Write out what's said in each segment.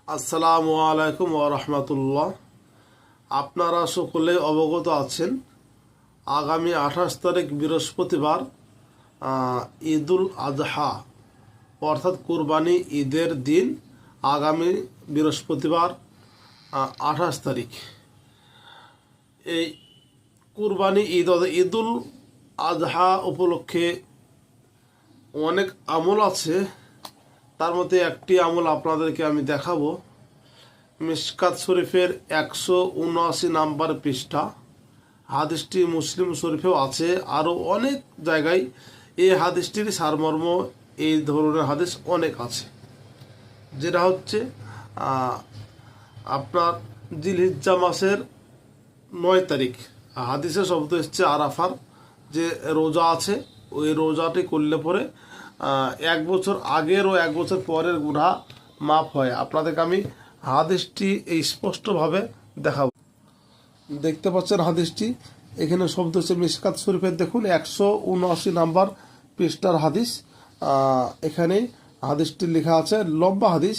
আসসালামু আলাইকুম ওয়া রাহমাতুল্লাহ। আপনারা সকলে অবগত আছেন, আগামী 28 তারিখ বৃহস্পতিবার ঈদুল আজহা অর্থাৎ কুরবানি ঈদের দিন। আগামী বৃহস্পতিবার 28 তারিখ এই কুরবানি ঈদ ঈদুল আজহা উপলক্ষে অনেক আমল আছে। তার মধ্যে একটি আমল আপনাদেরকে আমি দেখাবো। মিশকাত শরীফের 179 নাম্বার পৃষ্ঠা, হাদিসটি মুসলিম শরীফেও আছে, আরও অনেক জায়গায় এই হাদিসটির সারমর্ম এই ধরনের হাদিস অনেক আছে। যেটা হচ্ছে আপনার জিলহিজ্জা মাসের 9 তারিখ হাদিসের শব্দ এসছে আরাফার যে রোজা আছে, ওই রোজাটি করলে পরে 1 বছর আগের ও 1 বছর পরের গুনাহ মাফ হয়। আপনাদেরকে আমি হাদিসটি এই স্পষ্টভাবে দেখাবো। দেখতে পাচ্ছেন হাদিসটি এখানে শব্দ হচ্ছে মিশকাত শরীফের, দেখুন 179 নাম্বার পৃষ্ঠার হাদিস। এখানে হাদিসটি লেখা আছে, লম্বা হাদিস,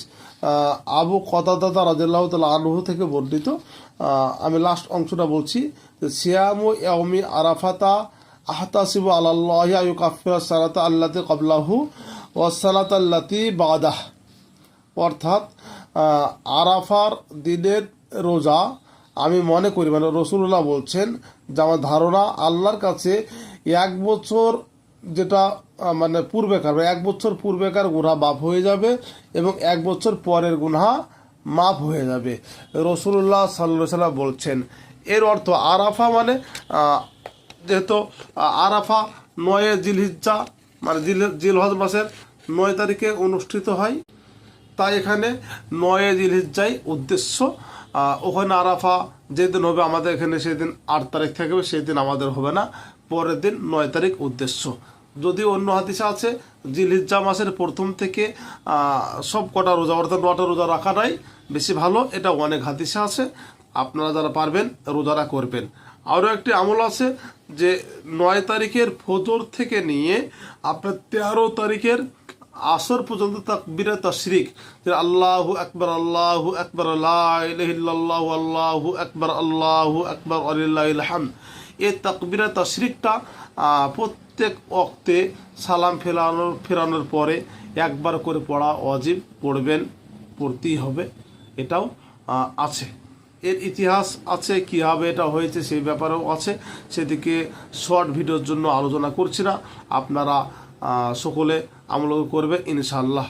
আবু কতাদা রাদিয়াল্লাহু তাআলা আনহু থেকে বর্ণিত। আমি লাস্ট অংশটা বলছি। সিয়ামু ইয়াউমি আরাফাতা আহতাসিবু আলাল্লাহি আইয়ুকাফিরা সালাতা আল্লাতি ক্বাবলাহু ওয়াস সালাতা আল্লাতি বাদাহ। অর্থাৎ আরাফার দিনের রোজা আমি মনে করি, মানে রাসূলুল্লাহ বলছেন যে আমার ধারণা আল্লাহর কাছে 1 বছর যেটা মানে পূর্বেকার 1 বছর পূর্বেকার গুনাহ মাফ হয়ে যাবে এবং 1 বছর পরের গুনাহ মাফ হয়ে যাবে। রাসূলুল্লাহ সাল্লাল্লাহু আলাইহি ওয়াসাল্লাম বলছেন। এর অর্থ আরাফা মানে যেহেতু আরাফা 9 জিলহিজ্জা মানে জিলহজ মাসের 9 তারিখে অনুষ্ঠিত হয়, তাই এখানে 9 জিলহিজ্জাই উদ্দেশ্য। ওখানে আরাফা যেদিন হবে আমাদের এখানে সেদিন 8 তারিখ থাকবে, সেদিন আমাদের হবে না, পরের দিন 9 তারিখ উদ্দেশ্য। যদি অন্য হাদিসে আছে জিলহিজ্জা মাসের প্রথম থেকে সব কটা রোজা অর্থাৎ 9টা রোজা রাখাটাই বেশি ভালো, এটা অনেক হাদিসে আছে। আপনারা যারা পারবেন রোজারা করবেন। আরও একটি আমল আছে যে 9 তারিখের ফজর থেকে নিয়ে আপনার 13 তারিখের আসর পর্যন্ত তাকবীরে তাশরিক, যে আল্লাহু আকবার আল্লাহু আকবার লা ইলাহা ইল্লাল্লাহু আল্লাহু আকবার ওয়ালিল্লাহিল হামদ, এই তাকবীরে তাশরিকটা প্রত্যেক ওয়াক্তে সালাম ফেরানোর পরে একবার করে পড়া ওয়াজিব, পড়তেই হবে। এটাও আছে। এর ইতিহাস আছে, কীভাবে এটা হয়েছে সেই ব্যাপারেও আছে, সেদিকে শর্ট ভিডিওর জন্য আলোচনা করছি না। আপনারা সকলে আমল করবে ইনশাআল্লাহ।